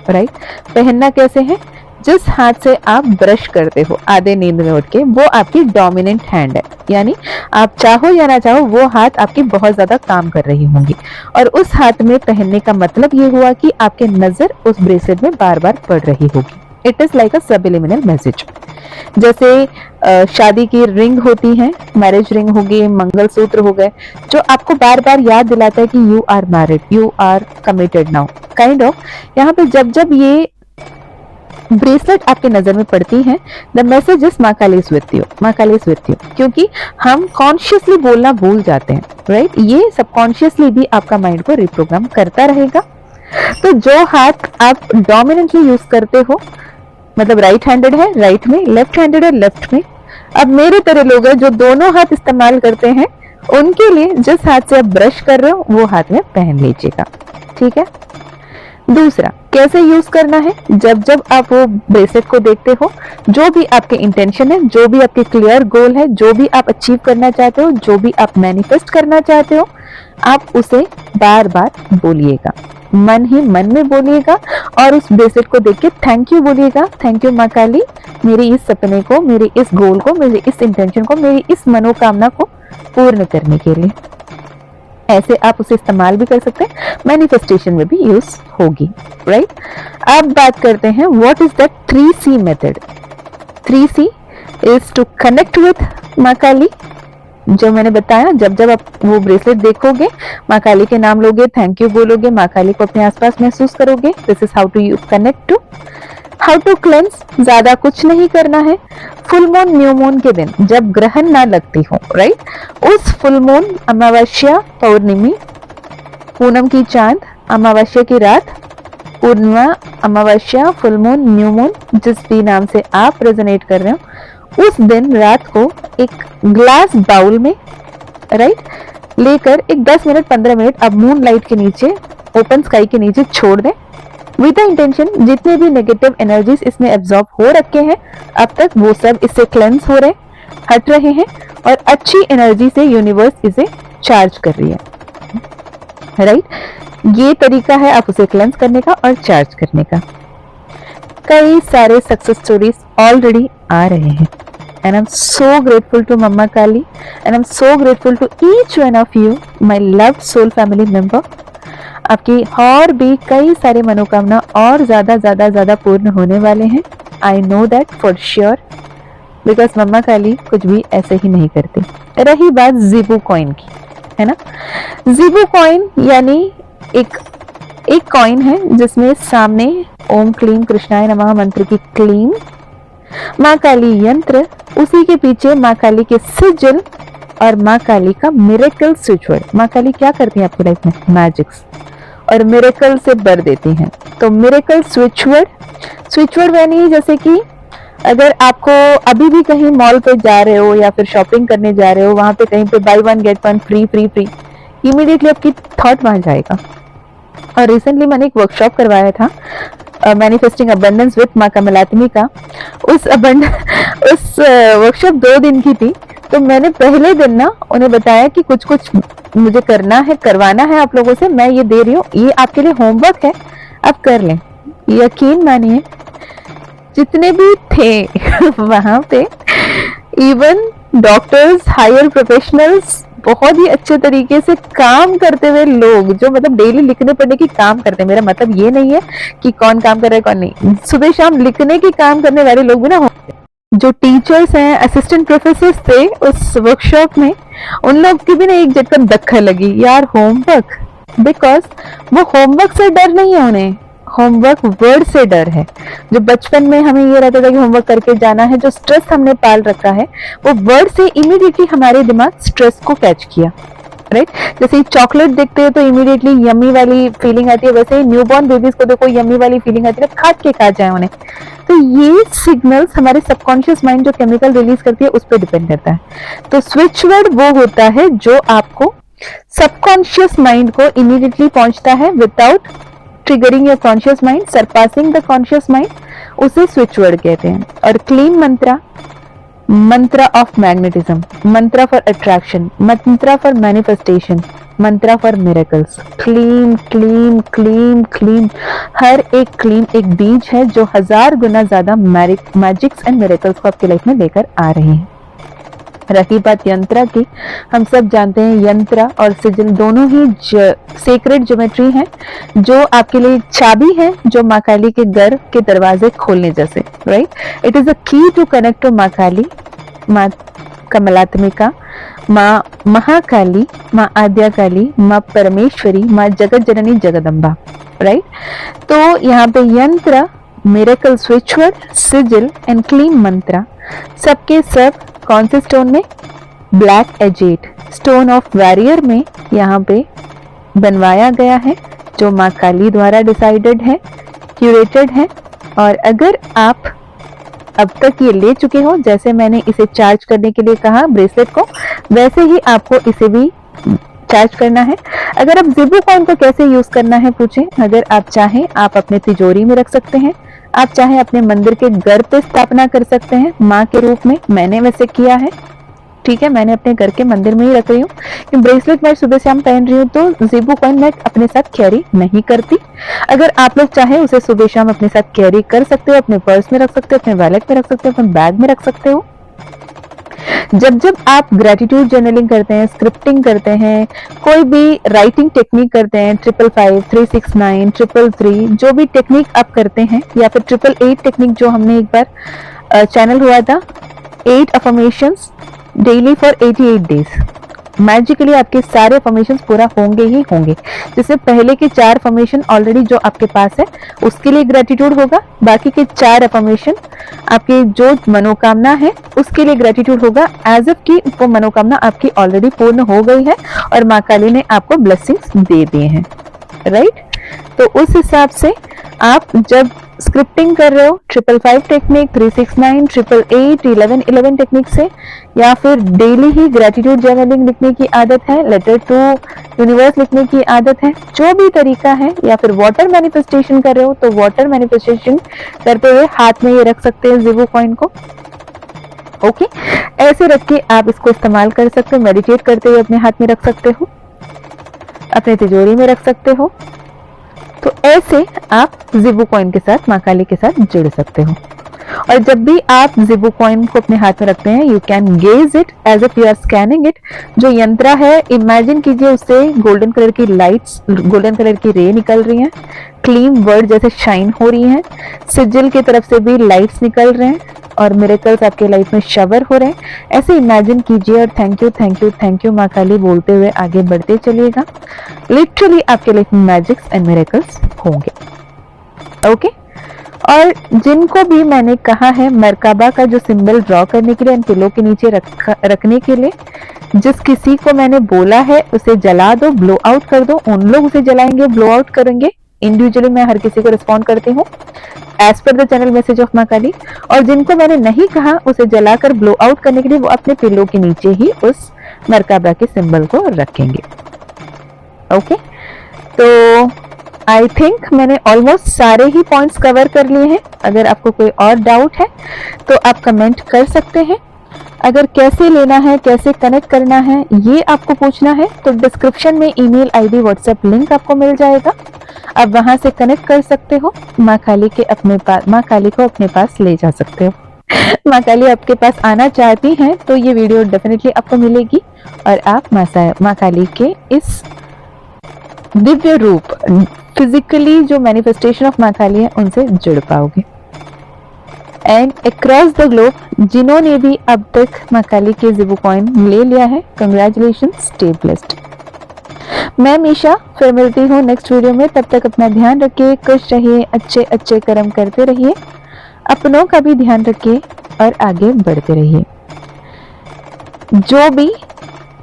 [SPEAKER 1] राइट। पहनना कैसे है? जिस हाथ से आप ब्रश करते हो आधे नींद में उठ के, वो आपकी डोमिनेंट हैंड है, यानी आप चाहो या ना चाहो वो हाथ आपकी बहुत ज्यादा काम कर रही होंगी, और उस हाथ में पहनने का मतलब ये हुआ कि आपके नजर उस ब्रेसलेट में बार बार पड़ रही होगी। It is like a subliminal message. जैसे शादी की रिंग होती है, मैरिज रिंग हो गई, मंगलसूत्र हो गए, जो आपको बार बार याद दिलाता है कि you are married, you are committed now, kind of. यहाँ पे जब जब ये ब्रेसलेट आपके नजर में पड़ती है, द मैसेज इज माँ काली इज विथ यू, माँ काली इज विथ यू, क्योंकि हम कॉन्शियसली बोलना भूल जाते हैं, राइट। ये सबकॉन्शियसली भी आपका माइंड को रिप्रोग्राम करता रहेगा। तो जो हाथ आप डोमिनेंटली यूज करते हो, मतलब राइट हैंडेड है राइट में, लेफ्ट हैंडेड है लेफ्ट में। अब मेरे तरह लोग हैं जो दोनों हाथ इस्तेमाल करते हैं, उनके लिए जिस हाथ से आप ब्रश कर रहे हो वो हाथ में पहन लीजिएगा। ठीक है, दूसरा कैसे यूज करना है? जब जब आप वो ब्रेसलेट को देखते हो, जो भी आपके इंटेंशन है, जो भी आपके क्लियर गोल है, जो भी आप अचीव करना चाहते हो, जो भी आप मैनिफेस्ट करना चाहते हो, आप उसे बार बार बोलिएगा, मन ही मन में बोलिएगा, और उस ब्रेसलेट को देख के थैंक यू बोलिएगा। थैंक यू माँ काली, मेरी इस सपने को, मेरे इस गोल को, मेरे इस इंटेंशन को, मेरी इस मनोकामना को पूर्ण करने के लिए। ऐसे आप उसे इस्तेमाल भी कर सकते हैं, मैनिफेस्टेशन में भी यूज होगी, राइट। अब बात करते हैं what is the 3C method. 3C is to connect with माँ काली। जो मैंने बताया, जब जब आप वो ब्रेसलेट देखोगे, माँ काली के नाम लोगे, थैंक यू बोलोगे, माँ काली को अपने आसपास महसूस करोगे। This is how to you connect to. How to cleanse, ज्यादा कुछ नहीं करना है। फुल मून, न्यू मून के दिन जब ग्रहण ना लगती हो, राइट, उस फुल मून, अमावस्या, पौर्णिमी, पूनम की चांद, अमावस्या की रात, पूर्णिमा, अमावस्या, फुल मून, न्यू मून, जिस भी नाम से आप रेजोनेट कर रहे हो, उस दिन रात को एक ग्लास बाउल में, राइट, लेकर एक 10 मिनट 15 मिनट अब मून लाइट के नीचे, ओपन स्काई के नीचे छोड़ दें, विद द इंटेंशन जितने भी नेगेटिव एनर्जीज इसमें एब्जॉर्ब हो रखे हैं अब तक, वो सब इससे क्लेंस हो रहे, हट रहे हैं, और अच्छी एनर्जी से यूनिवर्स इसे चार्ज कर रही है, राइट। ये तरीका है आप उसे क्लेंस करने का और चार्ज करने का। कई सारे सक्सेस स्टोरीज ऑलरेडी आ रहे हैं, and I'm so grateful to Mama Kali, and I'm so grateful to each one of you, my loved soul family member। आपकी और भी कई सारे मनोकामना और ज्यादा पूर्ण होने वाले हैं। I know that for sure, because मम्मा काली कुछ भी ऐसे ही नहीं करती। रही बात ज़ीबू कॉइन की, है ना। ज़ीबू कॉइन यानी एक कॉइन है जिसमें सामने ओम क्लीम कृष्णाय नमः मंत्र की क्लीम, माँ काली यंत्र, उसी के पीछे माँ काली के सिजिल, और माँ काली का मिरेकल स्विच वर्ड। माँ काली क्या करती हैं आपकी लाइफ में? मैजिक्स और मिरेकल से भर देती हैं। तो मिरेकल स्विच वर्ड यानी जैसे कि अगर आपको अभी भी कहीं मॉल पे जा रहे हो या फिर शॉपिंग करने जा रहे हो, वहां पे कहीं पे by one get one free free free, immediately आपकी थॉट वहां जाएगा। और रिसेंटली मैंने एक वर्कशॉप करवाया था मैनिफेस्टिंग अबंडेंस विद माँ कमलात्मी का। उस वर्कशॉप 2 दिन की थी। तो मैंने पहले दिन ना उन्हें बताया कि कुछ कुछ मुझे करना है, करवाना है आप लोगों से, मैं ये दे रही हूँ, ये आपके लिए होमवर्क है, आप कर लें। यकीन मानिए जितने भी थे वहां पे, इवन डॉक्टर्स, हायर प्रोफेशनल्स, बहुत ही अच्छे तरीके से काम करते हुए लोग, जो मतलब डेली लिखने पढ़ने की काम करते हैं। मेरा मतलब ये नहीं है कि कौन काम कर रहा है कौन नहीं, सुबह शाम लिखने की काम करने वाले लोग भी ना होते। जो टीचर्स हैं, असिस्टेंट प्रोफेसर थे उस वर्कशॉप में, उन लोग की भी ना एक झटका धक्का लगी यार, होमवर्क। बिकॉज वो होमवर्क से डर नहीं है उन्हें, होमवर्क वर्ड से डर है। जो बचपन में हमें ये रहता था कि होमवर्क करके जाना है, जो स्ट्रेस हमने पाल रखा है, वो वर्ड से इमीडिएटली हमारे दिमाग स्ट्रेस को कैच किया, राइट। जैसे चॉकलेट देखते हैं तो इमीडिएटली यम्मी वाली फीलिंग आती है, वैसे ही न्यूबॉर्न बेबीज को देखो यम्मी वाली फीलिंग आती है, खाट के खा जाए उन्हें। तो ये सिग्नल्स हमारे सबकॉन्शियस माइंड जो केमिकल रिलीज करती है उस पर डिपेंड करता है। तो स्विच वर्ड वो होता है जो आपको सबकॉन्शियस माइंड को इमीडिएटली पहुंचता है without triggering your conscious mind, surpassing the conscious mind, उसे स्विच वर्ड कहते हैं। और Kleem mantra, mantra of magnetism, mantra for attraction, mantra for manifestation, mantra for miracles. Kleem Kleem Kleem Kleem, हर एक क्लीन एक बीज है जो 1000 गुना ज्यादा मैजिक्स एंड मिरेकल्स को आपकी लाइफ में लेकर आ रहे हैं। रही बात यंत्रा की, हम सब जानते हैं यंत्रा और सिजिल दोनों ही सेक्रेड ज्योमेट्री हैं, जो आपके लिए चाबी है, जो माँ काली के घर के दरवाजे खोलने जैसे, राइट। इट इज अ की टू कनेक्ट टू माँ काली, माँ कमलात्मिका, माँ महाकाली, माँ आद्या काली, माँ परमेश्वरी, माँ जगत जननी जगदम्बा, राइट। तो यहाँ पे यंत्र, miracle switch word, sigil and Kleem mantra, सबके सब कौन से स्टोन में? Black agate stone of warrior में यहाँ पे बनवाया गया है, जो माँ काली द्वारा डिसाइडेड है, क्यूरेटेड है। और अगर आप अब तक ये ले चुके हो, जैसे मैंने इसे चार्ज करने के लिए कहा ब्रेसलेट को, वैसे ही आपको इसे भी चार्ज करना है। अगर आप ज़िबू कॉइन को कैसे यूज करना है पूछें, अगर आप चाहें आप अपने तिजोरी में रख सकते हैं, आप चाहे अपने मंदिर के घर पे स्थापना कर सकते हैं माँ के रूप में। मैंने वैसे किया है, ठीक है, मैंने अपने घर के मंदिर में ही रख रही हूँ। ब्रेसलेट मैं सुबह शाम पहन रही हूँ, तो ज़िबू कॉइन मैं अपने साथ कैरी नहीं करती। अगर आप लोग चाहे उसे सुबह शाम अपने साथ कैरी कर सकते हो, अपने पर्स में रख सकते हो, अपने वॉलेट में रख सकते हो, अपने बैग में रख सकते हो। जब आप ग्रेटिट्यूड जर्नलिंग करते हैं, स्क्रिप्टिंग करते हैं, कोई भी राइटिंग टेक्निक करते हैं, 555, 369, 333, जो भी टेक्निक आप करते हैं, या फिर 888 टेक्निक जो हमने एक बार चैनल हुआ था, 8 affirmations daily for 88 days, magically आपके सारे अफर्मेशंस पूरा होंगे ही होंगे। जैसे पहले के 4 अफर्मेशन ऑलरेडी जो आपके पास है उसके लिए ग्रेटिट्यूड होगा, बाकी के 4 अफर्मेशन आपकी जो मनोकामना है उसके लिए ग्रेटिट्यूड होगा, एज इफ कि वो मनोकामना आपकी ऑलरेडी पूर्ण हो गई है और माँ काली ने आपको ब्लेसिंग्स दे दिए हैं, राइट। तो उस हिसाब से आप जब स्क्रिप्टिंग कर रहे हो 555 टेक्निक, 369, 888, 1111 टेक्निक से, या फिर डेली ही ग्रेटिट्यूड जर्नलिंग लिखने की आदत है, लेटर टू यूनिवर्स लिखने की आदत है, जो भी तरीका है, या फिर वाटर मैनिफेस्टेशन कर रहे हो तो वाटर मैनिफेस्टेशन करते हुए हाथ में ये रख सकते हैं ज़िबू कॉइन को, ओके। ऐसे रख के आप इसको इस्तेमाल कर सकते हो, मेडिटेट करते हुए अपने हाथ में रख सकते हो, अपने तिजोरी में रख सकते हो। तो ऐसे आप ज़िबू कॉइन के साथ, माँ काली के साथ जुड़ सकते हो। और जब भी आप ज़िबू कॉइन को अपने हाथ में रखते हैं, you can gaze it as if you are scanning it. जो यंत्रा है, इमेजिन कीजिए उससे गोल्डन कलर की लाइट्स, गोल्डन कलर की रे निकल रही हैं, क्लीन वर्ड जैसे शाइन हो रही हैं, सिजिल की तरफ से भी लाइट्स निकल रहे हैं, और मिरेकल्स आपके लाइफ में शवर हो रहे हैं। ऐसे इमेजिन कीजिए और thank you thank you thank you माँ काली बोलते हुए आगे बढ़ते चलिएगा। लिटरली आपके लाइफ में मैजिक्स एंड मिरेकल्स होंगे, ओके। और जिनको भी मैंने कहा है मरकबा का जो सिंबल ड्रॉ करने के लिए एंड पिलो के नीचे रखने के लिए, जिस किसी को मैंने बोला है उसे जला दो, ब्लो आउट कर दो, उन लोग उसे जलाएंगे, ब्लो आउट करेंगे। इंडिविजुअली मैं हर किसी को रिस्पॉन्ड करती हूँ as per the channel message of माँ काली। और जिनको मैंने नहीं कहा उसे जलाकर ब्लो आउट करने के लिए, वो अपने पिलो के नीचे ही उस मरकबा के सिंबल को रखेंगे। ओके, तो आई थिंक मैंने ऑलमोस्ट सारे ही पॉइंट्स कवर कर लिए हैं। अगर आपको कोई और डाउट है तो आप कमेंट कर सकते हैं। अगर कैसे लेना है, कैसे कनेक्ट करना है, ये आपको पूछना है तो डिस्क्रिप्शन में ईमेल आईडी व्हाट्सएप लिंक आपको मिल जाएगा, आप वहां से कनेक्ट कर सकते हो। माँ काली को अपने पास ले जा सकते हो। माँ काली आपके पास आना चाहती हैं तो ये वीडियो डेफिनेटली आपको मिलेगी और आप माँ काली के इस दिव्य रूप, फिजिकली जो मैनिफेस्टेशन ऑफ माँ काली है, उनसे जुड़ पाओगे। एंड अक्रॉस द ग्लोब जिन्होंने भी अब तक माँ काली के ज़िबू कॉइन ले लिया है, कंग्रेचुलेशंस, स्टे ब्लेस्ड। मैं मीशा फिर मिलती हूँ नेक्स्ट वीडियो में। तब तक अपना ध्यान रखिए, खुश रहिए, अच्छे अच्छे कर्म करते रहिए, अपनों का भी ध्यान रखिए और आगे बढ़ते रहिए। जो भी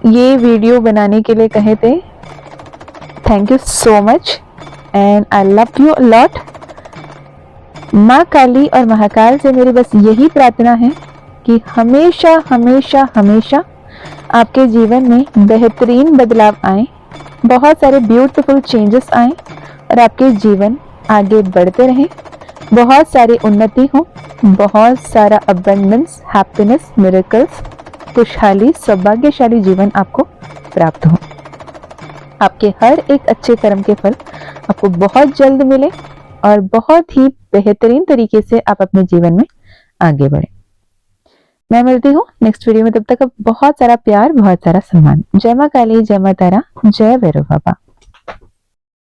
[SPEAKER 1] ये वीडियो बनाने के लिए कहे थे, thank you so much and I love you lot. माँ काली और महाकाल से मेरी बस यही प्रार्थना है कि हमेशा हमेशा हमेशा आपके जीवन में बेहतरीन बदलाव आए, बहुत सारे ब्यूटीफुल चेंजेस आए और आपके जीवन आगे बढ़ते रहें, बहुत सारी उन्नति हो, बहुत सारा अबंडेंस, हैप्पीनेस, मिरेकल्स, खुशहाली, सौभाग्यशाली जीवन आपको प्राप्त हो। आपके हर एक अच्छे कर्म के फल आपको बहुत जल्द मिले और बहुत ही बेहतरीन तरीके से आप अपने जीवन में आगे बढ़े। मैं मिलती हूँ नेक्स्ट वीडियो में, तब तक बहुत सारा प्यार, बहुत सारा सम्मान। जय माँ काली, जय माँ तारा, जय भैरव बाबा।